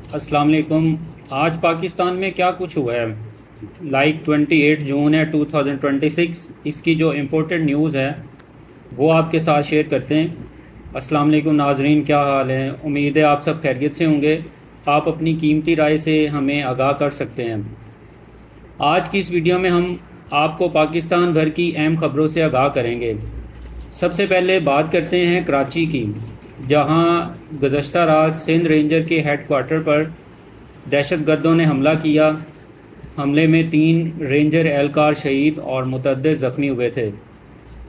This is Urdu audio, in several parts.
السلام علیکم۔ آج پاکستان میں کیا کچھ ہوا ہے؟ 28 جون ہے 2026۔ اس کی جو امپورٹنٹ نیوز ہے وہ آپ کے ساتھ شیئر کرتے ہیں۔ السلام علیکم ناظرین، کیا حال ہیں؟ امید ہے آپ سب خیریت سے ہوں گے۔ آپ اپنی قیمتی رائے سے ہمیں آگاہ کر سکتے ہیں۔ آج کی اس ویڈیو میں ہم آپ کو پاکستان بھر کی اہم خبروں سے آگاہ کریں گے۔ سب سے پہلے بات کرتے ہیں کراچی کی، جہاں گزشتہ رات سندھ رینجر کے ہیڈ کوارٹر پر دہشت گردوں نے حملہ کیا۔ حملے میں 3 رینجر اہلکار شہید اور متعدد زخمی ہوئے تھے۔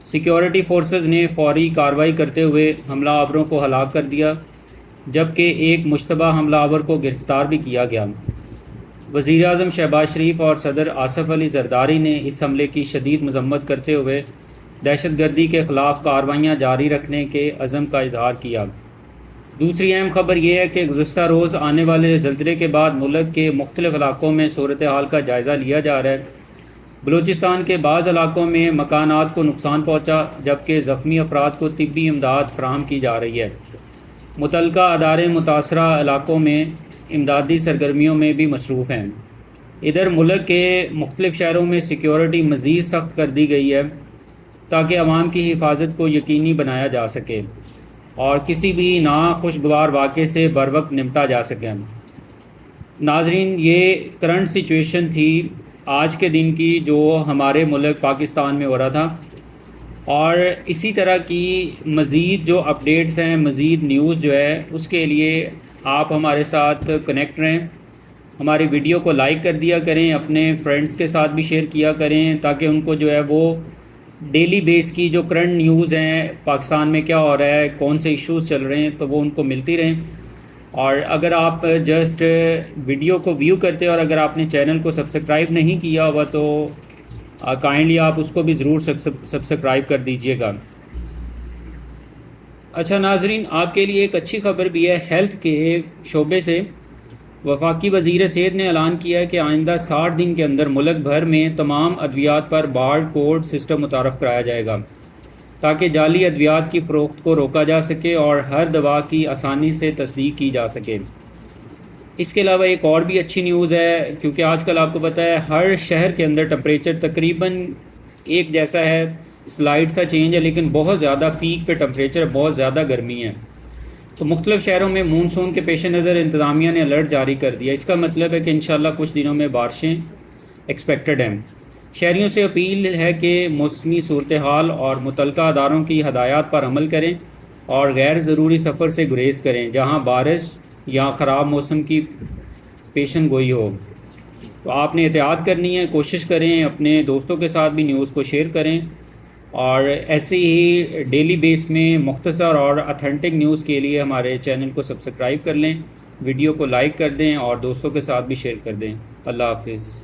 سیکیورٹی فورسز نے فوری کارروائی کرتے ہوئے حملہ آوروں کو ہلاک کر دیا، جبکہ ایک مشتبہ حملہ آور کو گرفتار بھی کیا گیا۔ وزیر اعظم شہباز شریف اور صدر آصف علی زرداری نے اس حملے کی شدید مذمت کرتے ہوئے دہشت گردی کے خلاف کارروائیاں جاری رکھنے کے عزم کا اظہار کیا۔ دوسری اہم خبر یہ ہے کہ گزشتہ روز آنے والے زلزلے کے بعد ملک کے مختلف علاقوں میں صورتحال کا جائزہ لیا جا رہا ہے۔ بلوچستان کے بعض علاقوں میں مکانات کو نقصان پہنچا، جبکہ زخمی افراد کو طبی امداد فراہم کی جا رہی ہے۔ متعلقہ ادارے متاثرہ علاقوں میں امدادی سرگرمیوں میں بھی مصروف ہیں۔ ادھر ملک کے مختلف شہروں میں سیکیورٹی مزید سخت کر دی گئی ہے تاکہ عوام کی حفاظت کو یقینی بنایا جا سکے اور کسی بھی ناخوشگوار واقعے سے بروقت نمٹا جا سکے۔ ناظرین، یہ کرنٹ سچویشن تھی آج کے دن کی جو ہمارے ملک پاکستان میں ہو رہا تھا، اور اسی طرح کی مزید جو اپڈیٹس ہیں، مزید نیوز جو ہے، اس کے لیے آپ ہمارے ساتھ کنیکٹ رہیں۔ ہماری ویڈیو کو لائک کر دیا کریں، اپنے فرینڈز کے ساتھ بھی شیئر کیا کریں تاکہ ان کو جو ہے وہ ڈیلی بیس کی جو کرنٹ نیوز ہیں، پاکستان میں کیا ہو رہا ہے، کون سے ایشوز چل رہے ہیں، تو وہ ان کو ملتی رہیں۔ اور اگر آپ جسٹ ویڈیو کو ویو کرتے اور اگر آپ نے چینل کو سبسکرائب نہیں کیا ہوا تو کائنڈلی آپ اس کو بھی ضرور سبسکرائب کر دیجئے گا۔ اچھا ناظرین، آپ کے لیے ایک اچھی خبر بھی ہے ہیلتھ کے شعبے سے۔ وفاقی وزیر صحت نے اعلان کیا ہے کہ آئندہ 60 دن کے اندر ملک بھر میں تمام ادویات پر بارڈ کوڈ سسٹم متعارف کرایا جائے گا تاکہ جعلی ادویات کی فروخت کو روکا جا سکے اور ہر دوا کی آسانی سے تصدیق کی جا سکے۔ اس کے علاوہ ایک اور بھی اچھی نیوز ہے، کیونکہ آج کل آپ کو پتہ ہے ہر شہر کے اندر ٹمپریچر تقریباً ایک جیسا ہے، سلائڈ سا چینج ہے، لیکن بہت زیادہ پیک پہ ٹمپریچر، بہت زیادہ گرمی ہے۔ تو مختلف شہروں میں مونسون کے پیش نظر انتظامیہ نے الرٹ جاری کر دیا۔ اس کا مطلب ہے کہ انشاءاللہ کچھ دنوں میں بارشیں ایکسپیکٹڈ ہیں۔ شہریوں سے اپیل ہے کہ موسمی صورتحال اور متعلقہ اداروں کی ہدایات پر عمل کریں اور غیر ضروری سفر سے گریز کریں جہاں بارش یا خراب موسم کی پیشن گوئی ہو۔ تو آپ نے احتیاط کرنی ہے، کوشش کریں اپنے دوستوں کے ساتھ بھی نیوز کو شیئر کریں، اور ایسے ہی ڈیلی بیس میں مختصر اور اتھینٹک نیوز کے لیے ہمارے چینل کو سبسکرائب کر لیں، ویڈیو کو لائک کر دیں اور دوستوں کے ساتھ بھی شیئر کر دیں۔ اللہ حافظ۔